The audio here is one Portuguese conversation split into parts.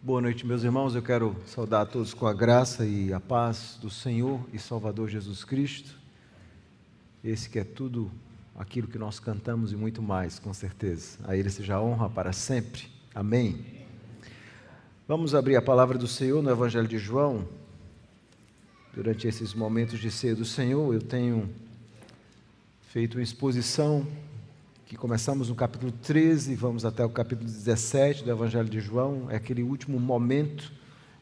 Boa noite, meus irmãos. Eu quero saudar a todos com a graça e a paz do Senhor e Salvador Jesus Cristo. Esse que é tudo aquilo que nós cantamos e muito mais, com certeza. A Ele seja a honra para sempre. Amém. Vamos abrir a palavra do Senhor no Evangelho de João. Durante esses momentos de ceia do Senhor, eu tenho feito uma exposição que começamos no capítulo 13, vamos até o capítulo 17 do Evangelho de João. É aquele último momento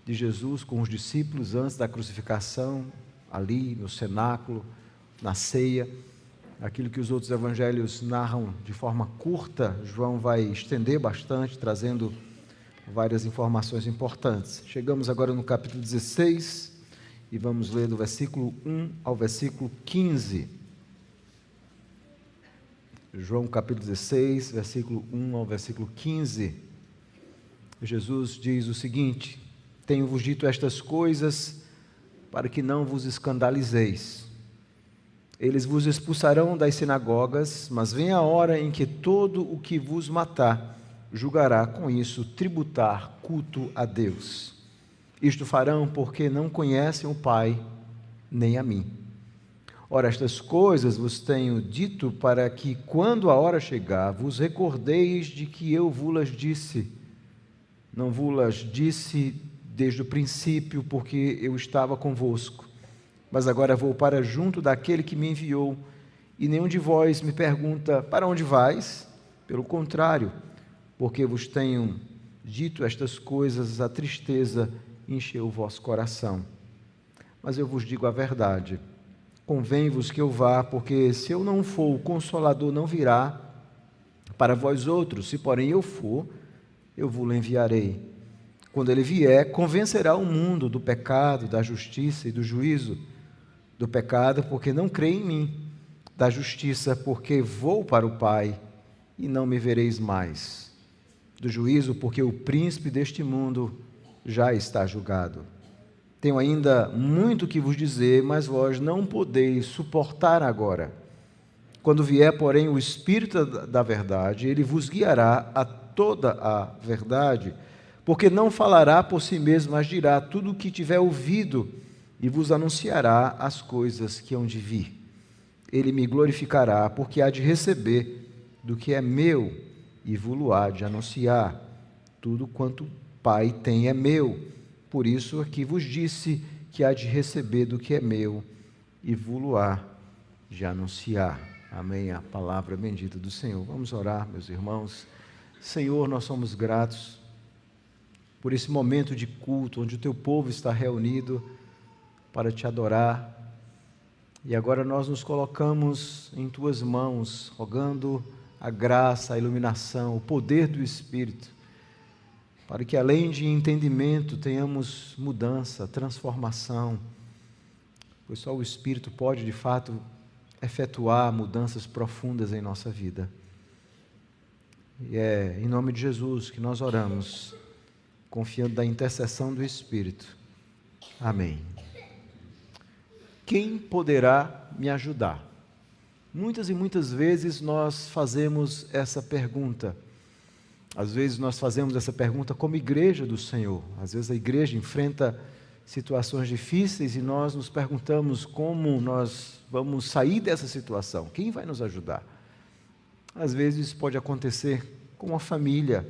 de Jesus com os discípulos antes da crucificação, ali no cenáculo, na ceia. Aquilo que os outros evangelhos narram de forma curta, João vai estender bastante, trazendo várias informações importantes. Chegamos agora no capítulo 16 e vamos ler do versículo 1 ao versículo 15. João capítulo 16, versículo 1 ao versículo 15, Jesus diz o seguinte: tenho-vos dito estas coisas para que não vos escandalizeis. Eles vos expulsarão das sinagogas, mas vem a hora em que todo o que vos matar julgará com isso tributar culto a Deus. Isto farão porque não conhecem o Pai nem a mim. Ora, estas coisas vos tenho dito para que, quando a hora chegar, vos recordeis de que eu vos-las disse. Não vos-las disse desde o princípio, porque eu estava convosco. Mas agora vou para junto daquele que me enviou, e nenhum de vós me pergunta: para onde vais? Pelo contrário, porque vos tenho dito estas coisas, a tristeza encheu o vosso coração. Mas eu vos digo a verdade. Convém-vos que eu vá, porque se eu não for, o Consolador não virá para vós outros. Se, porém, eu for, eu vos enviarei. Quando ele vier, convencerá o mundo do pecado, da justiça e do juízo. Do pecado, porque não crê em mim. Da justiça, porque vou para o Pai e não me vereis mais. Do juízo, porque o príncipe deste mundo já está julgado. Tenho ainda muito que vos dizer, mas vós não podeis suportar agora. Quando vier, porém, o Espírito da verdade, ele vos guiará a toda a verdade, porque não falará por si mesmo, mas dirá tudo o que tiver ouvido e vos anunciará as coisas que hão de vir. Ele me glorificará, porque há de receber do que é meu e vos há de anunciar. Tudo quanto o Pai tem é meu. Por isso aqui vos disse que há de receber do que é meu e vos há de anunciar. Amém. A palavra bendita do Senhor. Vamos orar, meus irmãos. Senhor, nós somos gratos por esse momento de culto, onde o teu povo está reunido para te adorar. E agora nós nos colocamos em tuas mãos, rogando a graça, a iluminação, o poder do Espírito, para que além de entendimento tenhamos mudança, transformação, pois só o Espírito pode de fato efetuar mudanças profundas em nossa vida. E é em nome de Jesus que nós oramos, confiando na intercessão do Espírito. Amém. Quem poderá me ajudar? Muitas e muitas vezes nós fazemos essa pergunta. Às vezes nós fazemos essa pergunta como igreja do Senhor. Às vezes a igreja enfrenta situações difíceis e nós nos perguntamos como nós vamos sair dessa situação. Quem vai nos ajudar? Às vezes isso pode acontecer com a família.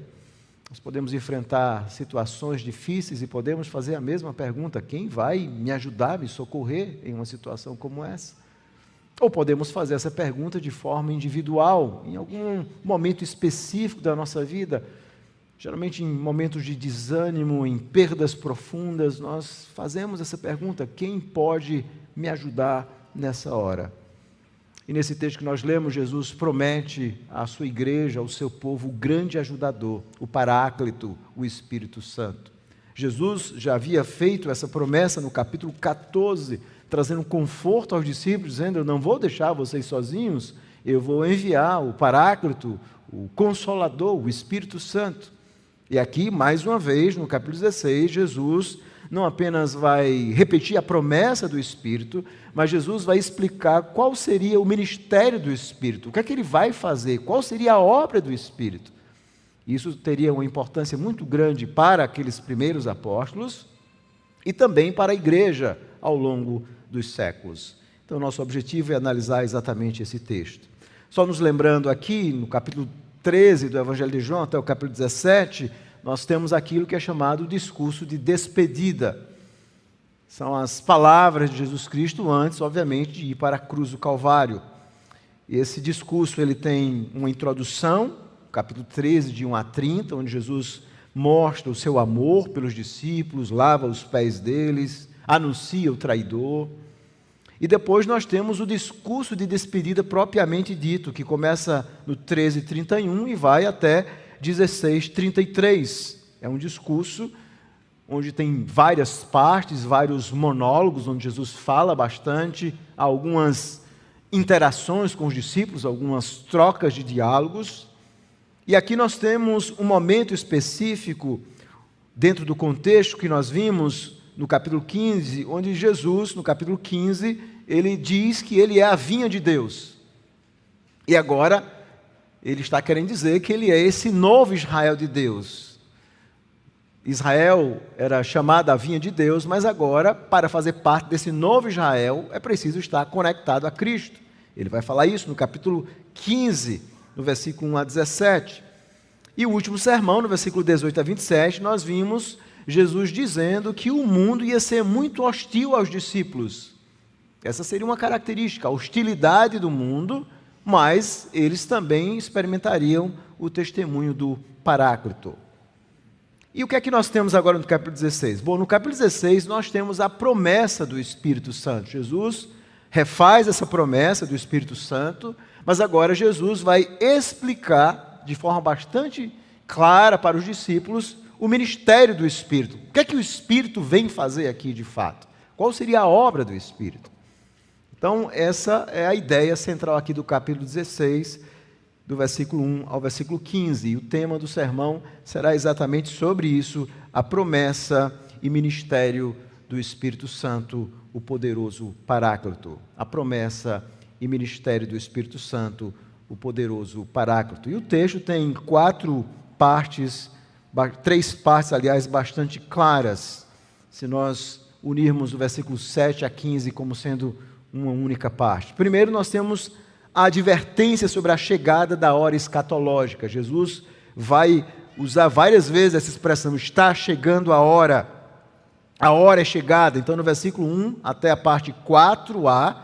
Nós podemos enfrentar situações difíceis e podemos fazer a mesma pergunta: quem vai me ajudar, me socorrer em uma situação como essa? Ou podemos fazer essa pergunta de forma individual, em algum momento específico da nossa vida, geralmente em momentos de desânimo, em perdas profundas, nós fazemos essa pergunta: quem pode me ajudar nessa hora? E nesse texto que nós lemos, Jesus promete à sua igreja, ao seu povo, o grande ajudador, o Paráclito, o Espírito Santo. Jesus já havia feito essa promessa no capítulo 14, trazendo conforto aos discípulos, dizendo: eu não vou deixar vocês sozinhos, eu vou enviar o Paráclito, o Consolador, o Espírito Santo. E aqui, mais uma vez, no capítulo 16, Jesus não apenas vai repetir a promessa do Espírito, mas Jesus vai explicar qual seria o ministério do Espírito, o que é que ele vai fazer, qual seria a obra do Espírito. Isso teria uma importância muito grande para aqueles primeiros apóstolos e também para a igreja ao longo dos séculos. Então, nosso objetivo é analisar exatamente esse texto. Só nos lembrando aqui, no capítulo 13 do Evangelho de João até o capítulo 17, nós temos aquilo que é chamado discurso de despedida. São as palavras de Jesus Cristo antes, obviamente, de ir para a cruz do Calvário. Esse discurso ele tem uma introdução, capítulo 13, de 1 a 30, onde Jesus mostra o seu amor pelos discípulos, lava os pés deles, anuncia o traidor. E depois nós temos o discurso de despedida propriamente dito, que começa no 13:31 e vai até 16:33. É um discurso onde tem várias partes, vários monólogos, onde Jesus fala bastante, algumas interações com os discípulos, algumas trocas de diálogos. E aqui nós temos um momento específico, dentro do contexto que nós vimos no capítulo 15, onde Jesus, no capítulo 15, ele diz que ele é a vinha de Deus. E agora, ele está querendo dizer que ele é esse novo Israel de Deus. Israel era chamada a vinha de Deus, mas agora, para fazer parte desse novo Israel, é preciso estar conectado a Cristo. Ele vai falar isso no capítulo 15, no versículo 1 a 17. E o último sermão, no versículo 18 a 27, nós vimos Jesus dizendo que o mundo ia ser muito hostil aos discípulos. Essa seria uma característica, a hostilidade do mundo, mas eles também experimentariam o testemunho do Paráclito. E o que é que nós temos agora no capítulo 16? Bom, no capítulo 16 nós temos a promessa do Espírito Santo. Jesus refaz essa promessa do Espírito Santo, mas agora Jesus vai explicar de forma bastante clara para os discípulos o ministério do Espírito. O que é que o Espírito vem fazer aqui de fato? Qual seria a obra do Espírito? Então, essa é a ideia central aqui do capítulo 16, do versículo 1 ao versículo 15. E o tema do sermão será exatamente sobre isso, a promessa e ministério do Espírito Santo, o poderoso Paráclito. A promessa e ministério do Espírito Santo, o poderoso Paráclito. E o texto tem três partes, aliás, bastante claras, se nós unirmos o versículo 7 a 15 como sendo uma única parte. Primeiro, nós temos a advertência sobre a chegada da hora escatológica. Jesus vai usar várias vezes essa expressão, está chegando a hora é chegada. Então, no versículo 1 até a parte 4a,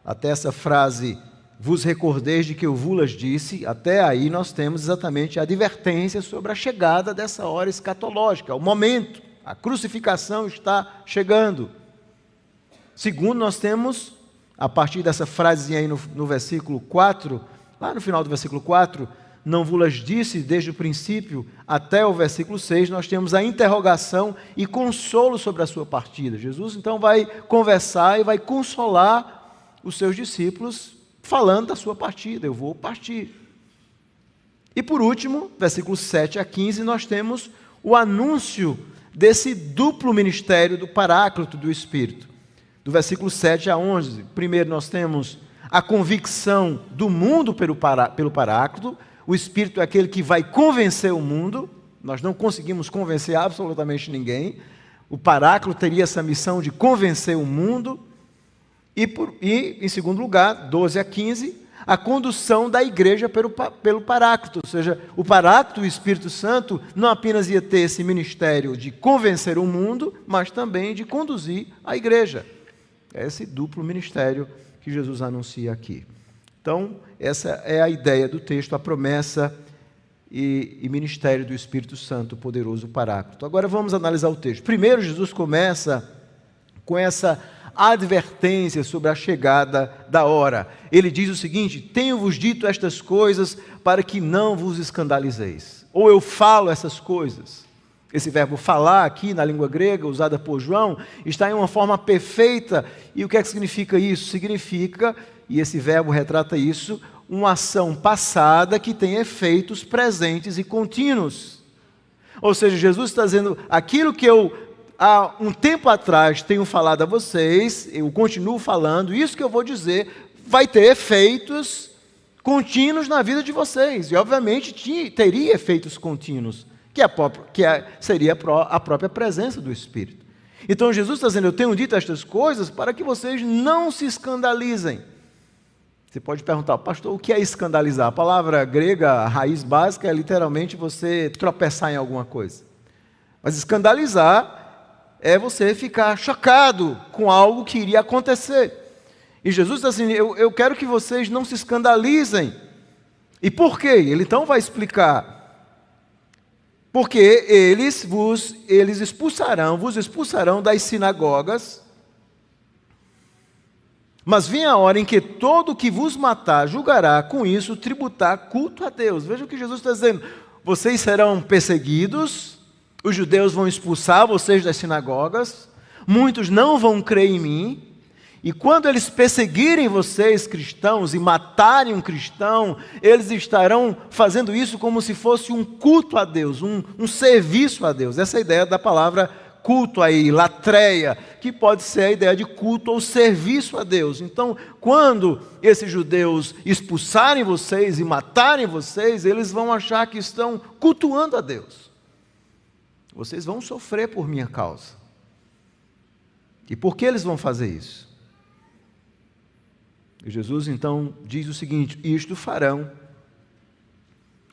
até essa frase, vos recordeis de que eu vos disse, até aí nós temos exatamente a advertência sobre a chegada dessa hora escatológica, o momento, a crucificação está chegando. Segundo, nós temos, a partir dessa frasezinha aí no versículo 4, lá no final do versículo 4, não vos disse desde o princípio até o versículo 6, nós temos a interrogação e consolo sobre a sua partida. Jesus então vai conversar e vai consolar os seus discípulos falando da sua partida, eu vou partir. E por último, versículos 7 a 15, nós temos o anúncio desse duplo ministério do Paráclito do Espírito. Do versículo 7 a 11, primeiro nós temos a convicção do mundo pelo Paráclito. O Espírito é aquele que vai convencer o mundo, nós não conseguimos convencer absolutamente ninguém. O Paráclito teria essa missão de convencer o mundo. E em segundo lugar, 12 a 15, a condução da igreja pelo Paráclito, ou seja, o Paráclito, o Espírito Santo, não apenas ia ter esse ministério de convencer o mundo, mas também de conduzir a igreja. É esse duplo ministério que Jesus anuncia aqui. Então, essa é a ideia do texto, a promessa e ministério do Espírito Santo, o poderoso Paráclito. Agora vamos analisar o texto. Primeiro, Jesus começa com essa advertência sobre a chegada da hora. Ele diz o seguinte: tenho-vos dito estas coisas para que não vos escandalizeis. Ou eu falo essas coisas. Esse verbo falar aqui na língua grega, usada por João, está em uma forma perfeita. E o que é que significa isso? Significa, e esse verbo retrata isso, uma ação passada que tem efeitos presentes e contínuos. Ou seja, Jesus está dizendo, aquilo que eu há um tempo atrás tenho falado a vocês, eu continuo falando, isso que eu vou dizer vai ter efeitos contínuos na vida de vocês. E, obviamente, teria efeitos contínuos, seria a própria presença do Espírito. Então, Jesus está dizendo, eu tenho dito estas coisas para que vocês não se escandalizem. Você pode perguntar, pastor, o que é escandalizar? A palavra grega, a raiz básica, é literalmente você tropeçar em alguma coisa. Mas escandalizar é você ficar chocado com algo que iria acontecer. E Jesus está assim, eu quero que vocês não se escandalizem. E por quê? Ele então vai explicar. Porque eles vos expulsarão das sinagogas, mas vem a hora em que todo que vos matar julgará com isso tributar culto a Deus. Veja o que Jesus está dizendo. Vocês serão perseguidos, os judeus vão expulsar vocês das sinagogas, muitos não vão crer em mim, e quando eles perseguirem vocês, cristãos, e matarem um cristão, eles estarão fazendo isso como se fosse um culto a Deus, um serviço a Deus. Essa é a ideia da palavra culto aí, latreia, que pode ser a ideia de culto ou serviço a Deus. Então, quando esses judeus expulsarem vocês e matarem vocês, eles vão achar que estão cultuando a Deus. Vocês vão sofrer por minha causa. E por que eles vão fazer isso? E Jesus então diz o seguinte, isto farão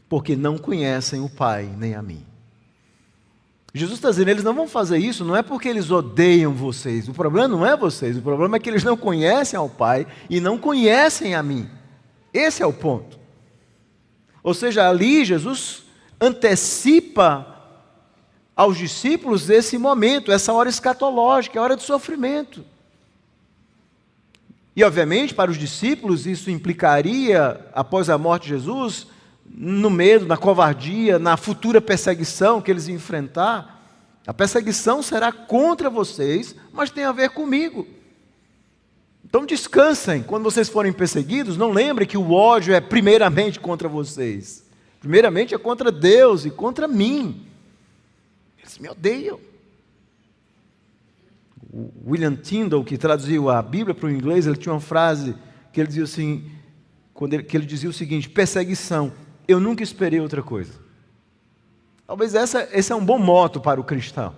porque não conhecem o Pai nem a mim. Jesus está dizendo, eles não vão fazer isso, não é porque eles odeiam vocês, o problema não é vocês, o problema é que eles não conhecem ao Pai e não conhecem a mim. Esse é o ponto. Ou seja, ali Jesus antecipa aos discípulos esse momento, essa hora escatológica, a hora de sofrimento. E obviamente para os discípulos isso implicaria, após a morte de Jesus, no medo, na covardia, na futura perseguição que eles iam enfrentar. A perseguição será contra vocês, mas tem a ver comigo. Então descansem, quando vocês forem perseguidos, não lembrem que o ódio é primeiramente contra vocês. Primeiramente é contra Deus e contra mim. Eles me odeiam. O William Tyndale, que traduziu a Bíblia para o inglês, ele tinha uma frase que ele dizia assim, que ele dizia o seguinte, perseguição, eu nunca esperei outra coisa. Talvez esse é um bom moto para o cristão.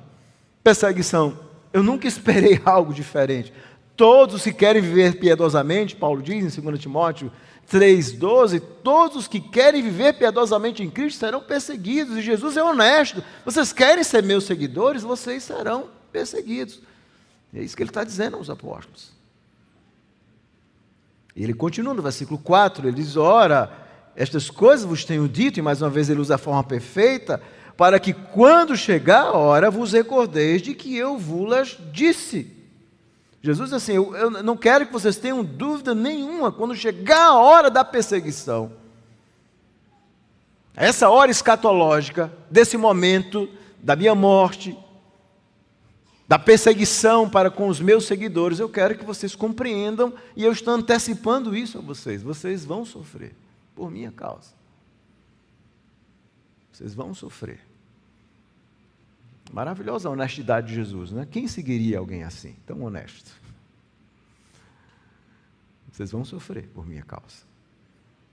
Perseguição, eu nunca esperei algo diferente. Todos que querem viver piedosamente, Paulo diz em 2 Timóteo 3,12, todos os que querem viver piedosamente em Cristo serão perseguidos, e Jesus é honesto. Vocês querem ser meus seguidores, vocês serão perseguidos. É isso que ele está dizendo aos apóstolos. E ele continua no versículo 4, ele diz, ora, estas coisas vos tenho dito, e mais uma vez ele usa a forma perfeita, para que quando chegar a hora vos recordeis de que eu vos disse. Jesus diz assim, eu não quero que vocês tenham dúvida nenhuma, quando chegar a hora da perseguição, essa hora escatológica, desse momento da minha morte, da perseguição para com os meus seguidores, eu quero que vocês compreendam, e eu estou antecipando isso a vocês, vocês vão sofrer por minha causa. Vocês vão sofrer. Maravilhosa a honestidade de Jesus, né? Quem seguiria alguém assim, tão honesto? Vocês vão sofrer por minha causa.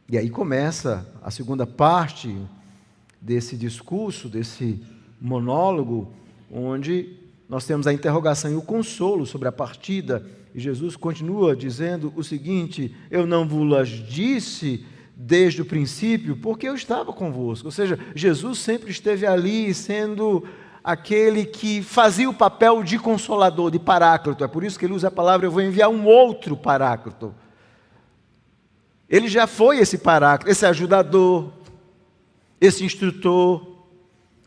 E aí começa a segunda parte desse discurso, desse monólogo, onde nós temos a interrogação e o consolo sobre a partida. E Jesus continua dizendo o seguinte, eu não vos disse desde o princípio, porque eu estava convosco. Ou seja, Jesus sempre esteve ali sendo aquele que fazia o papel de consolador, de paráclito. É por isso que ele usa a palavra, eu vou enviar um outro paráclito. Ele já foi esse paráclito, esse ajudador, esse instrutor,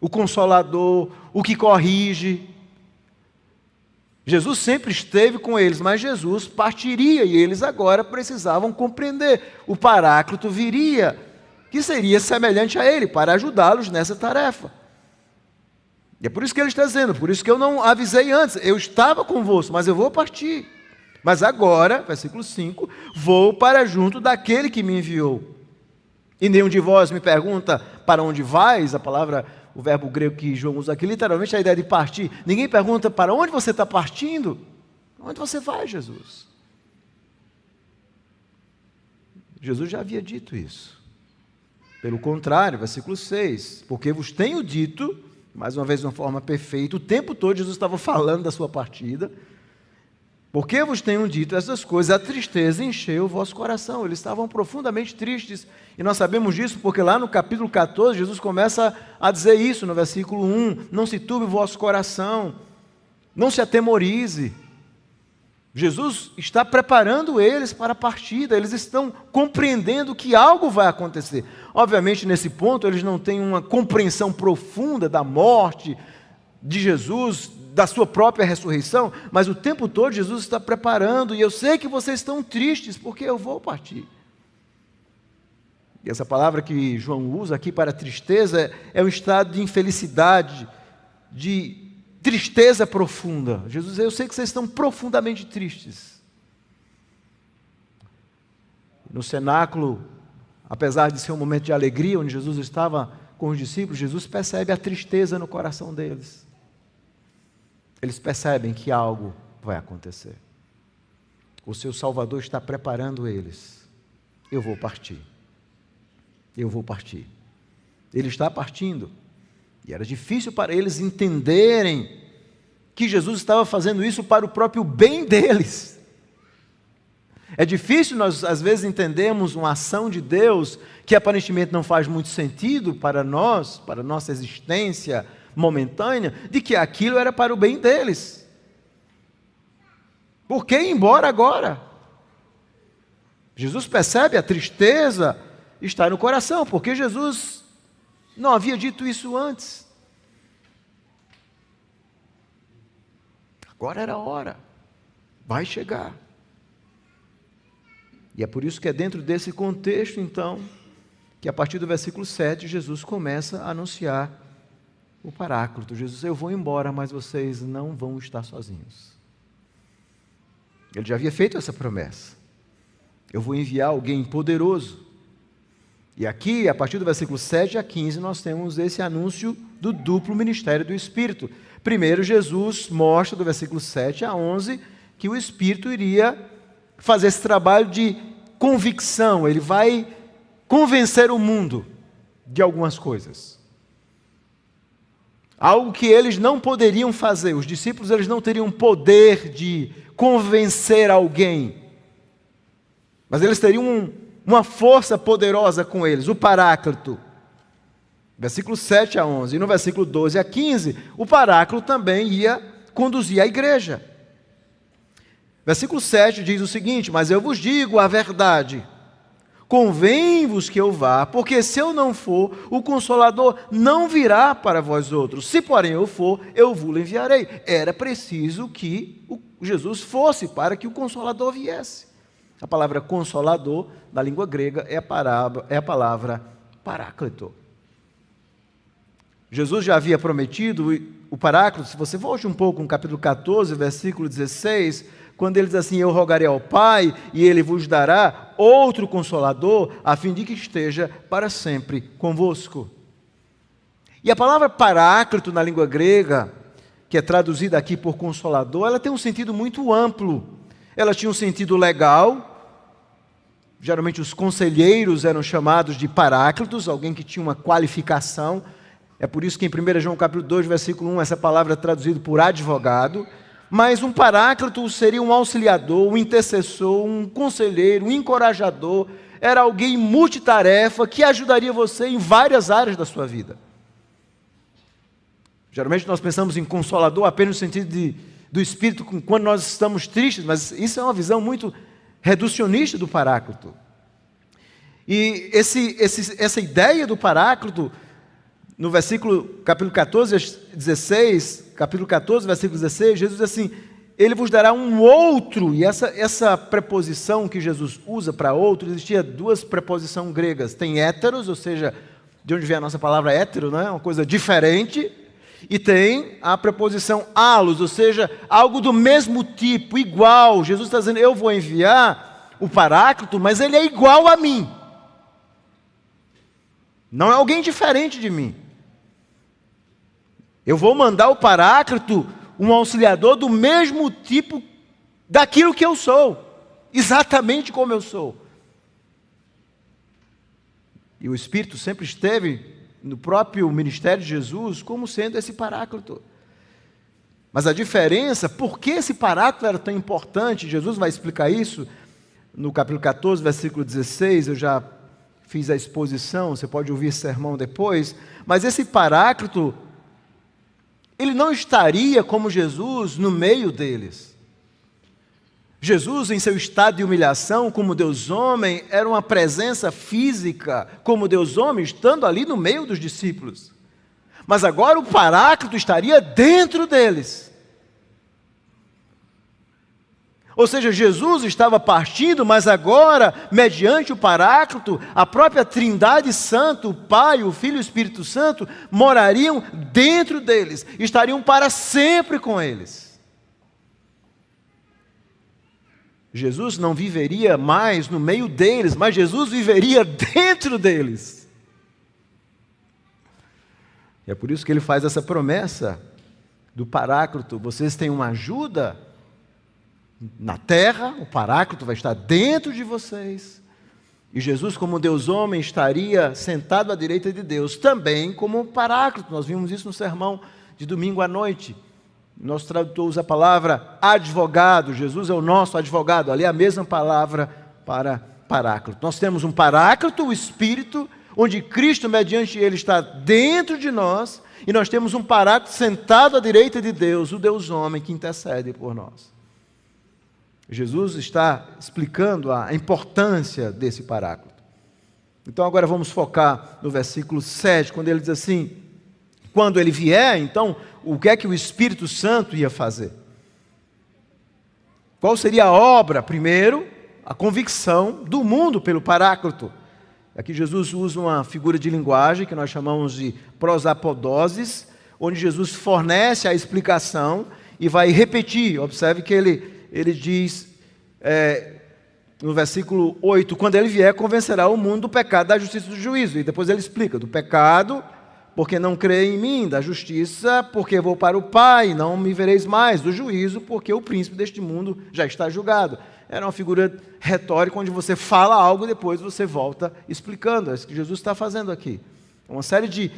o consolador, o que corrige. Jesus sempre esteve com eles, mas Jesus partiria e eles agora precisavam compreender. O Paráclito viria, que seria semelhante a ele, para ajudá-los nessa tarefa. E é por isso que ele está dizendo, por isso que eu não avisei antes, eu estava convosco, mas eu vou partir. Mas agora, versículo 5, vou para junto daquele que me enviou. E nenhum de vós me pergunta para onde vais, o verbo grego que João usa aqui, literalmente a ideia de partir. Ninguém pergunta para onde você está partindo. Onde você vai, Jesus? Jesus já havia dito isso. Pelo contrário, versículo 6, porque vos tenho dito, mais uma vez de uma forma perfeita, o tempo todo Jesus estava falando da sua partida, porque vos tenho dito essas coisas, a tristeza encheu o vosso coração. Eles estavam profundamente tristes, e nós sabemos disso porque lá no capítulo 14, Jesus começa a dizer isso no versículo 1, não se turbe o vosso coração, não se atemorize. Jesus está preparando eles para a partida, eles estão compreendendo que algo vai acontecer. Obviamente, nesse ponto, eles não têm uma compreensão profunda da morte de Jesus, da sua própria ressurreição, mas o tempo todo Jesus está preparando, e eu sei que vocês estão tristes, porque eu vou partir. E essa palavra que João usa aqui para tristeza é um estado de infelicidade, de tristeza profunda. Jesus diz, eu sei que vocês estão profundamente tristes. No cenáculo, apesar de ser um momento de alegria, onde Jesus estava com os discípulos, Jesus percebe a tristeza no coração deles. Eles percebem que algo vai acontecer. O seu Salvador está preparando eles. Eu vou partir. Eu vou partir. Ele está partindo. E era difícil para eles entenderem que Jesus estava fazendo isso para o próprio bem deles. É difícil nós, às vezes, entendermos uma ação de Deus que aparentemente não faz muito sentido para nós, para a nossa existência momentânea, de que aquilo era para o bem deles. Por que ir embora agora? Jesus percebe a tristeza está no coração, porque Jesus não havia dito isso antes. Agora era a hora, vai chegar. E é por isso que é dentro desse contexto, então, que a partir do versículo 7, Jesus começa a anunciar o Paráclito. Jesus, eu vou embora, mas vocês não vão estar sozinhos. Ele já havia feito essa promessa. Eu vou enviar alguém poderoso. E aqui, a partir do versículo 7 a 15, nós temos esse anúncio do duplo ministério do Espírito. Primeiro, Jesus mostra, do versículo 7 a 11, que o Espírito iria fazer esse trabalho de convicção. Ele vai convencer o mundo de algumas coisas. Algo que eles não poderiam fazer. Os discípulos, eles não teriam poder de convencer alguém. Mas eles teriam uma força poderosa com eles, o Paráclito. Versículo 7 a 11. E no versículo 12 a 15, o Paráclito também ia conduzir a igreja. Versículo 7 diz o seguinte: mas eu vos digo a verdade, convém-vos que eu vá, porque se eu não for, o Consolador não virá para vós outros. Se porém eu for, eu vos enviarei. Era preciso que Jesus fosse para que o Consolador viesse. A palavra Consolador, na língua grega, é a palavra Paráclito. Jesus já havia prometido o Paráclito. Se você volte um pouco no capítulo 14, versículo 16, quando ele diz assim: eu rogarei ao Pai, e Ele vos dará outro Consolador, a fim de que esteja para sempre convosco. E a palavra Paráclito, na língua grega, que é traduzida aqui por Consolador, ela tem um sentido muito amplo. Ela tinha um sentido legal. Geralmente os conselheiros eram chamados de paráclitos, alguém que tinha uma qualificação. É por isso que em 1 João capítulo 2, versículo 1, essa palavra é traduzida por advogado. Mas um paráclito seria um auxiliador, um intercessor, um conselheiro, um encorajador. Era alguém multitarefa que ajudaria você em várias áreas da sua vida. Geralmente nós pensamos em consolador apenas no sentido do Espírito quando nós estamos tristes, mas isso é uma visão muito reducionista do Paráclito. E essa ideia do Paráclito, no capítulo 14, 16, capítulo 14, versículo 16, Jesus diz assim: Ele vos dará um outro, e essa preposição que Jesus usa para outro, existia duas preposições gregas, tem héteros, ou seja, de onde vem a nossa palavra hétero, né? Uma coisa diferente, e tem a preposição halos, ou seja, algo do mesmo tipo, igual. Jesus está dizendo: eu vou enviar o Paráclito, mas ele é igual a mim. Não é alguém diferente de mim. Eu vou mandar o Paráclito, um auxiliador do mesmo tipo daquilo que eu sou, exatamente como eu sou. E o Espírito sempre esteve no próprio ministério de Jesus como sendo esse Paráclito. Mas a diferença, por que esse Paráclito era tão importante, Jesus vai explicar isso no capítulo 14, versículo 16, eu já fiz a exposição, você pode ouvir esse sermão depois, mas esse Paráclito, ele não estaria como Jesus no meio deles. Jesus, em seu estado de humilhação, como Deus homem, era uma presença física, como Deus homem, estando ali no meio dos discípulos. Mas agora o Paráclito estaria dentro deles. Ou seja, Jesus estava partindo, mas agora, mediante o Paráclito, a própria Trindade Santa, o Pai, o Filho e o Espírito Santo, morariam dentro deles, estariam para sempre com eles. Jesus não viveria mais no meio deles, mas Jesus viveria dentro deles. E é por isso que ele faz essa promessa do Paráclito. Vocês têm uma ajuda na terra, o Paráclito vai estar dentro de vocês. E Jesus, como Deus homem, estaria sentado à direita de Deus, também como Paráclito. Nós vimos isso no sermão de domingo à noite. Nosso tradutor usa a palavra advogado, Jesus é o nosso advogado, ali é a mesma palavra para Paráclito. Nós temos um Paráclito, o Espírito, onde Cristo, mediante ele, está dentro de nós, e nós temos um Paráclito sentado à direita de Deus, o Deus homem que intercede por nós. Jesus está explicando a importância desse Paráclito. Então agora vamos focar no versículo 7, quando ele diz assim: quando ele vier, então, o que é que o Espírito Santo ia fazer? Qual seria a obra? Primeiro, a convicção do mundo pelo Paráclito. Aqui Jesus usa uma figura de linguagem que nós chamamos de prosapodoses, onde Jesus fornece a explicação e vai repetir. Observe que ele diz, no versículo 8, quando ele vier, convencerá o mundo do pecado, da justiça e do juízo. E depois ele explica, do pecado, porque não crê em mim, da justiça, porque vou para o Pai, não me vereis mais, do juízo, porque o príncipe deste mundo já está julgado. Era uma figura retórica, onde você fala algo e depois você volta explicando. É isso que Jesus está fazendo aqui. Uma série de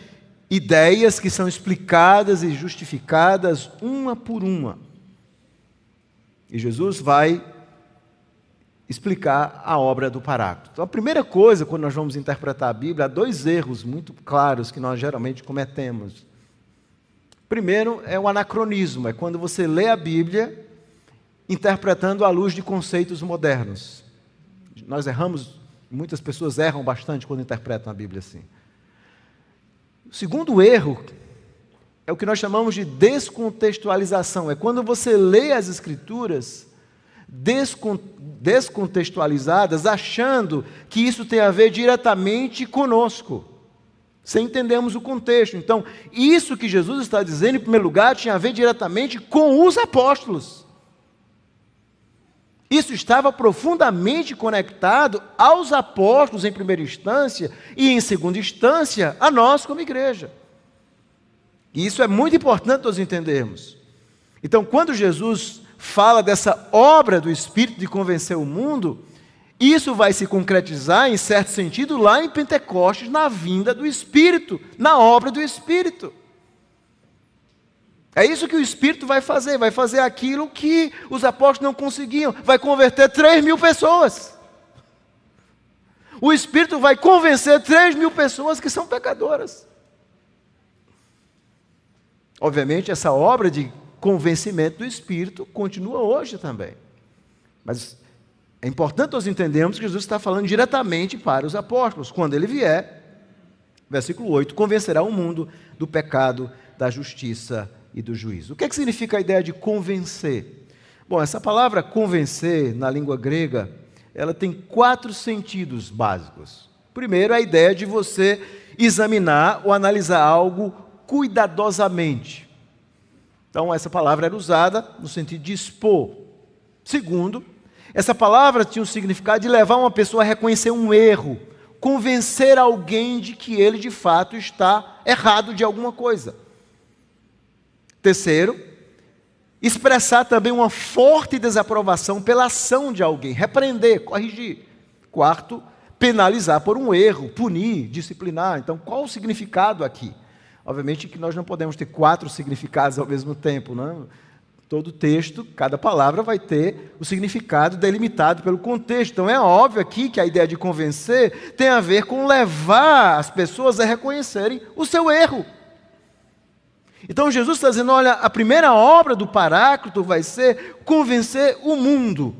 ideias que são explicadas e justificadas uma por uma. E Jesus vai explicar a obra do Paráclito. Então, a primeira coisa, quando nós vamos interpretar a Bíblia, há dois erros muito claros que nós geralmente cometemos. Primeiro é o anacronismo, é quando você lê a Bíblia interpretando à luz de conceitos modernos. Nós erramos, muitas pessoas erram bastante quando interpretam a Bíblia assim. O segundo erro é o que nós chamamos de descontextualização, é quando você lê as Escrituras descontextualizadas, achando que isso tem a ver diretamente conosco, sem entendermos o contexto. Então, isso que Jesus está dizendo, em primeiro lugar, tinha a ver diretamente com os apóstolos. Isso estava profundamente conectado aos apóstolos em primeira instância e em segunda instância a nós como igreja. E isso é muito importante nós entendermos. Então, quando Jesus fala dessa obra do Espírito de convencer o mundo, isso vai se concretizar, em certo sentido, lá em Pentecostes, na vinda do Espírito, na obra do Espírito. É isso que o Espírito vai fazer aquilo que os apóstolos não conseguiam, vai converter 3.000 pessoas. O Espírito vai convencer 3.000 pessoas que são pecadoras. Obviamente, essa obra de convencimento do Espírito continua hoje também. Mas é importante nós entendermos que Jesus está falando diretamente para os apóstolos. Quando ele vier, versículo 8, convencerá o mundo do pecado, da justiça e do juízo. O que é que significa a ideia de convencer? Bom, essa palavra convencer, na língua grega, ela tem 4 sentidos básicos. Primeiro, a ideia de você examinar ou analisar algo cuidadosamente. Então, essa palavra era usada no sentido de expor. Segundo, essa palavra tinha o significado de levar uma pessoa a reconhecer um erro, convencer alguém de que ele, de fato, está errado de alguma coisa. Terceiro, expressar também uma forte desaprovação pela ação de alguém, repreender, corrigir. Quarto, penalizar por um erro, punir, disciplinar. Então, qual o significado aqui? Obviamente que nós não podemos ter 4 significados ao mesmo tempo, não? Todo texto, cada palavra vai ter o significado delimitado pelo contexto. Então é óbvio aqui que a ideia de convencer tem a ver com levar as pessoas a reconhecerem o seu erro. Então Jesus está dizendo, olha, a primeira obra do Paráclito vai ser convencer o mundo.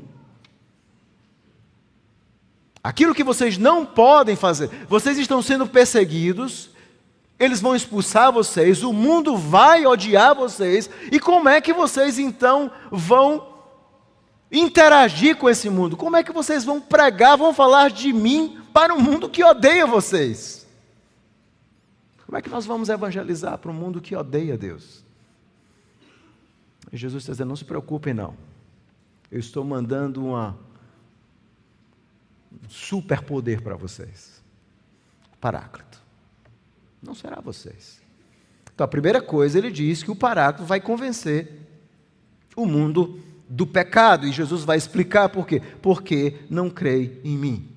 Aquilo que vocês não podem fazer, vocês estão sendo perseguidos, eles vão expulsar vocês, o mundo vai odiar vocês, e como é que vocês então vão interagir com esse mundo? Como é que vocês vão pregar, vão falar de mim para um mundo que odeia vocês? Como é que nós vamos evangelizar para um mundo que odeia Deus? E Jesus está dizendo, não se preocupem não, eu estou mandando um superpoder para vocês, Paráclito. Não será vocês. Então, a primeira coisa, ele diz que o Paráclito vai convencer o mundo do pecado. E Jesus vai explicar por quê. Porque não creem em mim.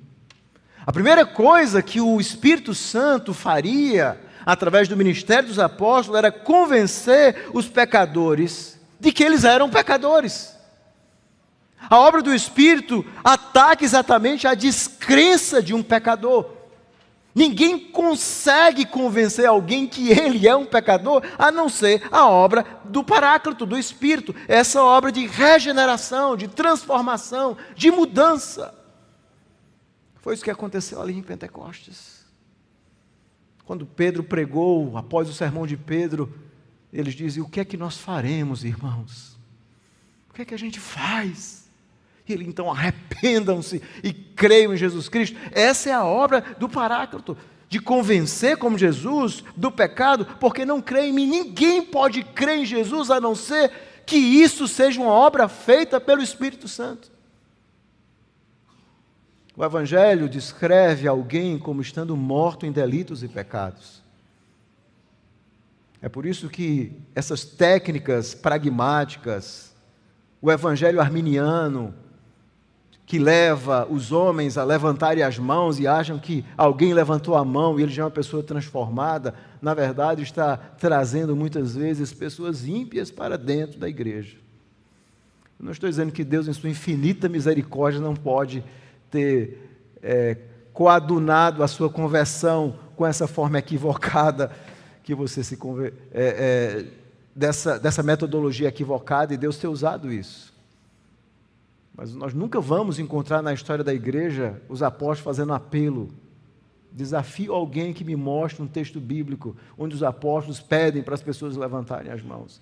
A primeira coisa que o Espírito Santo faria, através do ministério dos apóstolos, era convencer os pecadores de que eles eram pecadores. A obra do Espírito ataca exatamente a descrença de um pecador. Ninguém consegue convencer alguém que ele é um pecador, a não ser a obra do Paráclito, do Espírito. Essa obra de regeneração, de transformação, de mudança. Foi isso que aconteceu ali em Pentecostes. Quando Pedro pregou, após o sermão de Pedro, eles dizem, o que é que nós faremos, irmãos? O que é que a gente faz? E ele então, arrependam-se e creiam em Jesus Cristo. Essa é a obra do Paráclito, de convencer como Jesus do pecado, porque não crê em mim. Ninguém pode crer em Jesus a não ser que isso seja uma obra feita pelo Espírito Santo. O Evangelho descreve alguém como estando morto em delitos e pecados. É por isso que essas técnicas pragmáticas, o Evangelho arminiano, que leva os homens a levantarem as mãos e acham que alguém levantou a mão e ele já é uma pessoa transformada, na verdade está trazendo muitas vezes pessoas ímpias para dentro da igreja. Eu não estou dizendo que Deus, em sua infinita misericórdia, não pode ter coadunado a sua conversão com essa forma equivocada que você se dessa metodologia equivocada, e Deus ter usado isso. Mas nós nunca vamos encontrar na história da igreja os apóstolos fazendo apelo. Desafio alguém que me mostre um texto bíblico onde os apóstolos pedem para as pessoas levantarem as mãos.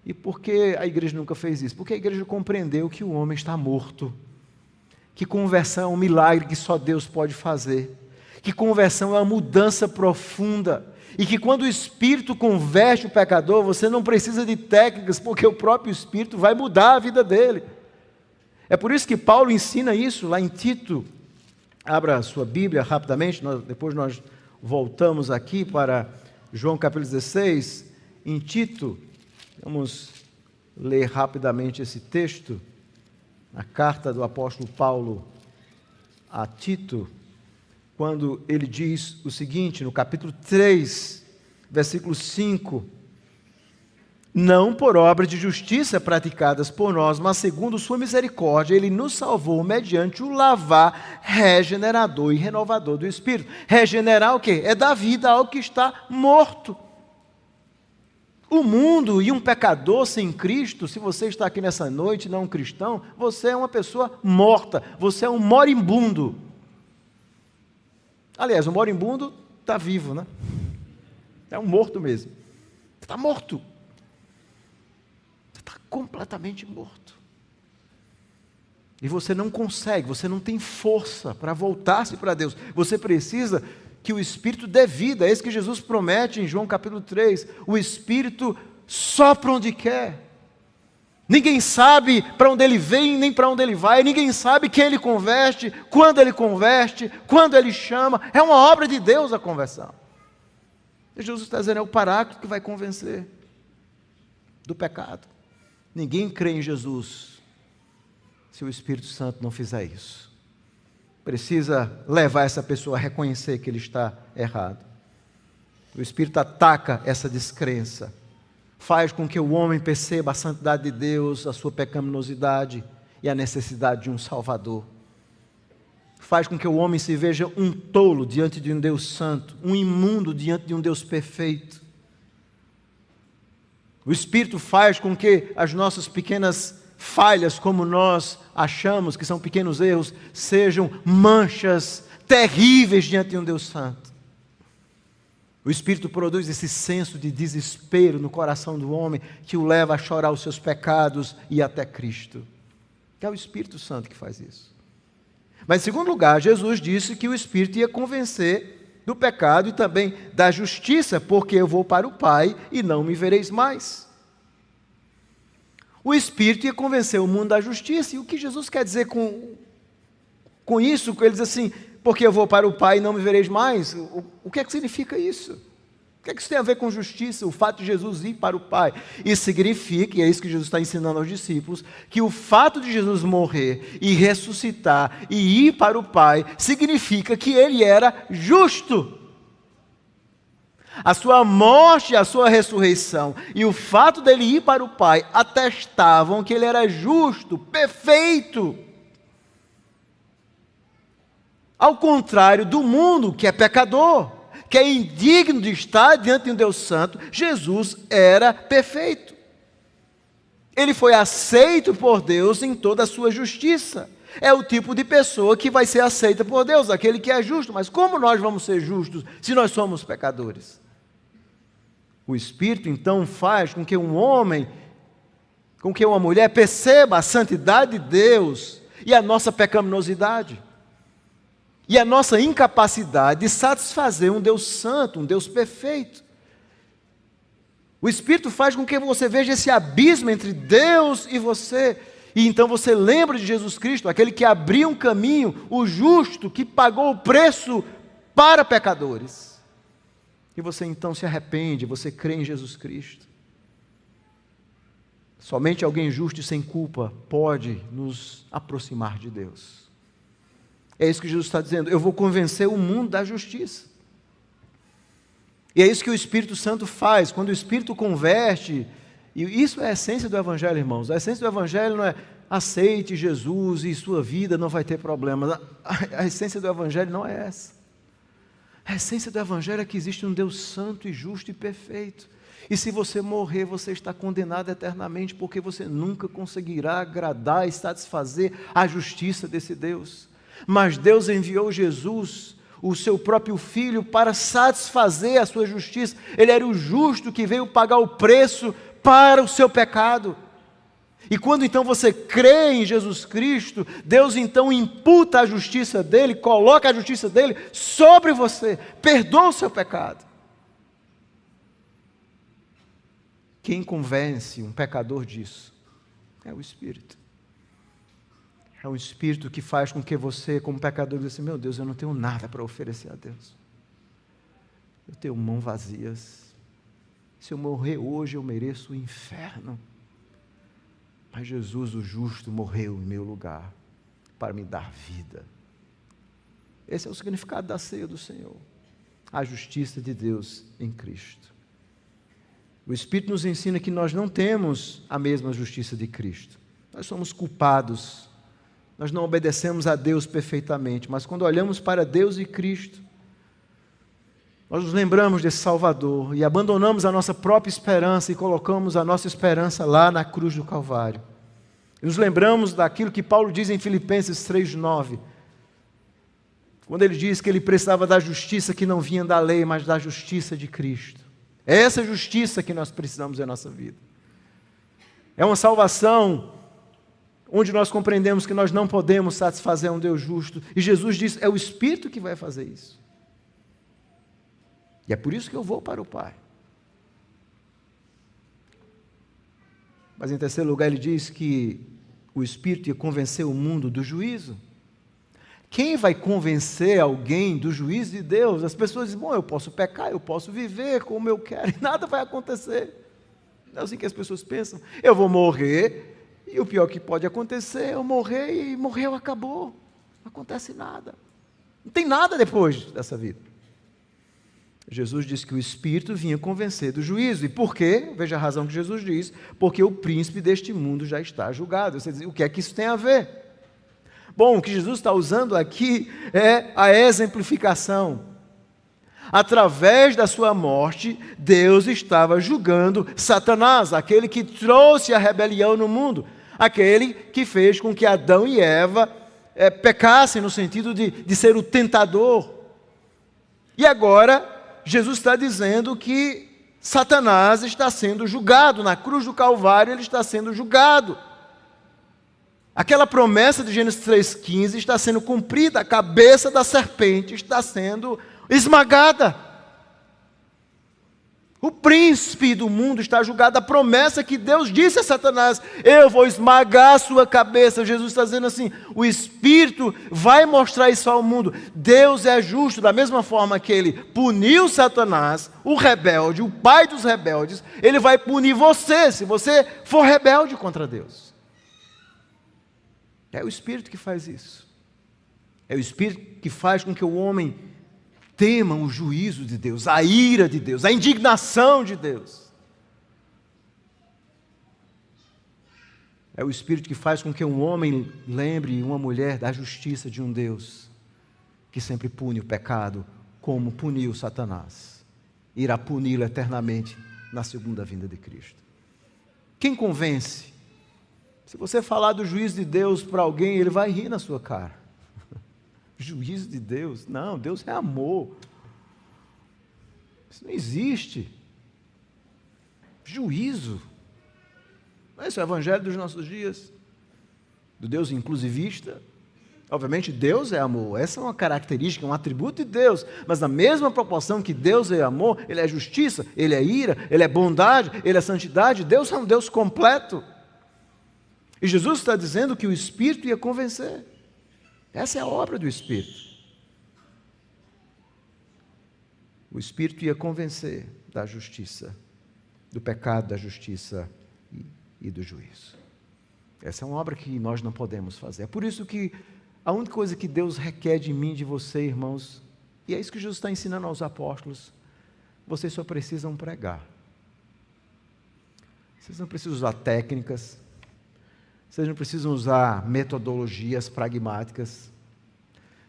E por que a igreja nunca fez isso? Porque a igreja compreendeu que o homem está morto, que conversão é um milagre que só Deus pode fazer, que conversão é uma mudança profunda, e que quando o Espírito converte o pecador, você não precisa de técnicas, porque o próprio Espírito vai mudar a vida dele. É por isso que Paulo ensina isso lá em Tito. Abra a sua Bíblia rapidamente, depois nós voltamos aqui para João capítulo 16. Em Tito, vamos ler rapidamente esse texto, a carta do apóstolo Paulo a Tito, quando ele diz o seguinte, no capítulo 3, versículo 5, não por obras de justiça praticadas por nós, mas segundo sua misericórdia, ele nos salvou mediante o lavar regenerador e renovador do Espírito. Regenerar o quê? É dar vida ao que está morto. O mundo e um pecador sem Cristo, se você está aqui nessa noite, não um cristão, você é uma pessoa morta, você é um moribundo. Aliás, o moribundo está vivo, né? É um morto mesmo. Está morto. Está completamente morto. E você não consegue, você não tem força para voltar-se para Deus. Você precisa que o Espírito dê vida. É isso que Jesus promete em João capítulo 3. O Espírito sopra onde quer. Ninguém sabe para onde ele vem, nem para onde ele vai. Ninguém sabe quem ele converte, quando ele chama. É uma obra de Deus a conversão. E Jesus está dizendo, é o Paráclito que vai convencer do pecado. Ninguém crê em Jesus se o Espírito Santo não fizer isso. precisa levar essa pessoa a reconhecer que ele está errado. O Espírito ataca essa descrença, faz com que o homem perceba a santidade de Deus, a sua pecaminosidade e a necessidade de um Salvador. Faz com que o homem se veja um tolo diante de um Deus santo, um imundo diante de um Deus perfeito. O Espírito faz com que as nossas pequenas falhas, como nós achamos que são pequenos erros, sejam manchas terríveis diante de um Deus santo. O Espírito produz esse senso de desespero no coração do homem que o leva a chorar os seus pecados e até Cristo. É o Espírito Santo que faz isso. Mas, em segundo lugar, Jesus disse que o Espírito ia convencer do pecado e também da justiça, porque eu vou para o Pai e não me vereis mais. O Espírito ia convencer o mundo da justiça. E o que Jesus quer dizer com isso? Ele diz assim, porque eu vou para o Pai e não me vereis mais. O que é que significa isso? O que é que isso tem a ver com justiça? O fato de Jesus ir para o Pai. Isso significa, e é isso que Jesus está ensinando aos discípulos, que o fato de Jesus morrer e ressuscitar e ir para o Pai, significa que ele era justo. A sua morte, a sua ressurreição e o fato dele ir para o Pai atestavam que ele era justo, perfeito. Ao contrário do mundo, que é pecador, que é indigno de estar diante de um Deus santo, Jesus era perfeito. Ele foi aceito por Deus em toda a sua justiça. É o tipo de pessoa que vai ser aceita por Deus, aquele que é justo. Mas como nós vamos ser justos se nós somos pecadores? O Espírito então faz com que um homem, com que uma mulher perceba a santidade de Deus e a nossa pecaminosidade. E a nossa incapacidade de satisfazer um Deus santo, um Deus perfeito. O Espírito faz com que você veja esse abismo entre Deus e você. E então você lembra de Jesus Cristo, aquele que abriu um caminho, o justo, que pagou o preço para pecadores. E você então se arrepende, você crê em Jesus Cristo. Somente alguém justo e sem culpa pode nos aproximar de Deus. É isso que Jesus está dizendo, eu vou convencer o mundo da justiça. E é isso que o Espírito Santo faz, quando o Espírito converte, e isso é a essência do Evangelho, irmãos. A essência do Evangelho não é aceite Jesus e sua vida não vai ter problemas. A essência do Evangelho não é essa. A essência do Evangelho é que existe um Deus santo e justo e perfeito. E se você morrer, você está condenado eternamente, porque você nunca conseguirá agradar e satisfazer a justiça desse Deus. Mas Deus enviou Jesus, o seu próprio Filho, para satisfazer a sua justiça. Ele era o justo que veio pagar o preço para o seu pecado. E quando então você crê em Jesus Cristo, Deus então imputa a justiça dele, coloca a justiça dele sobre você, perdoa o seu pecado. Quem convence um pecador disso é o Espírito. É o Espírito que faz com que você, como pecador, diga assim, meu Deus, eu não tenho nada para oferecer a Deus. Eu tenho mãos vazias. Se eu morrer hoje, eu mereço o inferno. Mas Jesus, o justo, morreu em meu lugar para me dar vida. Esse é o significado da ceia do Senhor. A justiça de Deus em Cristo. O Espírito nos ensina que nós não temos a mesma justiça de Cristo. Nós somos culpados. Nós não obedecemos a Deus perfeitamente. Mas quando olhamos para Deus e Cristo, nós nos lembramos desse Salvador e abandonamos a nossa própria esperança e colocamos a nossa esperança lá na cruz do Calvário. E nos lembramos daquilo que Paulo diz em Filipenses 3:9, quando ele diz que ele precisava da justiça que não vinha da lei, mas da justiça de Cristo. É essa justiça que nós precisamos em nossa vida. É uma salvação onde nós compreendemos que nós não podemos satisfazer um Deus justo. E Jesus diz, é o Espírito que vai fazer isso. E é por isso que eu vou para o Pai. Mas em terceiro lugar ele diz que o Espírito ia convencer o mundo do juízo. Quem vai convencer alguém do juízo de Deus? As pessoas dizem, bom, eu posso pecar, eu posso viver como eu quero, e nada vai acontecer. Não é assim que as pessoas pensam. Eu vou morrer, e o pior que pode acontecer é eu morrer e morreu, acabou. Não acontece nada. Não tem nada depois dessa vida. Jesus disse que o Espírito vinha convencer do juízo. E por quê? Veja a razão que Jesus diz. Porque o príncipe deste mundo já está julgado. Você diz, o que é que isso tem a ver? Bom, o que Jesus está usando aqui é a exemplificação. Através da sua morte, Deus estava julgando Satanás, aquele que trouxe a rebelião no mundo, aquele que fez com que Adão e Eva pecassem no sentido de ser o tentador. E agora, Jesus está dizendo que Satanás está sendo julgado, na cruz do Calvário ele está sendo julgado. Aquela promessa de Gênesis 3,15 está sendo cumprida, a cabeça da serpente está sendo esmagada. O príncipe do mundo está julgado. A promessa que Deus disse a Satanás, eu vou esmagar a sua cabeça. Jesus está dizendo assim, o Espírito vai mostrar isso ao mundo. Deus é justo, da mesma forma que Ele puniu Satanás, o rebelde, o pai dos rebeldes, Ele vai punir você, se você for rebelde contra Deus. É o Espírito que faz isso. É o Espírito que faz com que o homem tema o juízo de Deus, a ira de Deus, a indignação de Deus. É o Espírito que faz com que um homem lembre uma mulher da justiça de um Deus que sempre pune o pecado, como puniu Satanás. Irá puni-lo eternamente na segunda vinda de Cristo. Quem convence? Se você falar do juízo de Deus para alguém, ele vai rir na sua cara. Juízo de Deus? Não, Deus é amor. Isso não existe. Juízo. Esse é o evangelho dos nossos dias. Do Deus inclusivista. Obviamente Deus é amor. Essa é uma característica, um atributo de Deus. Mas na mesma proporção que Deus é amor, Ele é justiça, Ele é ira, Ele é bondade, Ele é santidade. Deus é um Deus completo. E Jesus está dizendo que o Espírito ia convencer. Essa é a obra do Espírito. O Espírito ia convencer da justiça, do pecado, da justiça e do juízo. Essa é uma obra que nós não podemos fazer. É por isso que a única coisa que Deus requer de mim, de você, irmãos, e é isso que Jesus está ensinando aos apóstolos, vocês só precisam pregar. Vocês não precisam usar técnicas, vocês não precisam usar metodologias pragmáticas.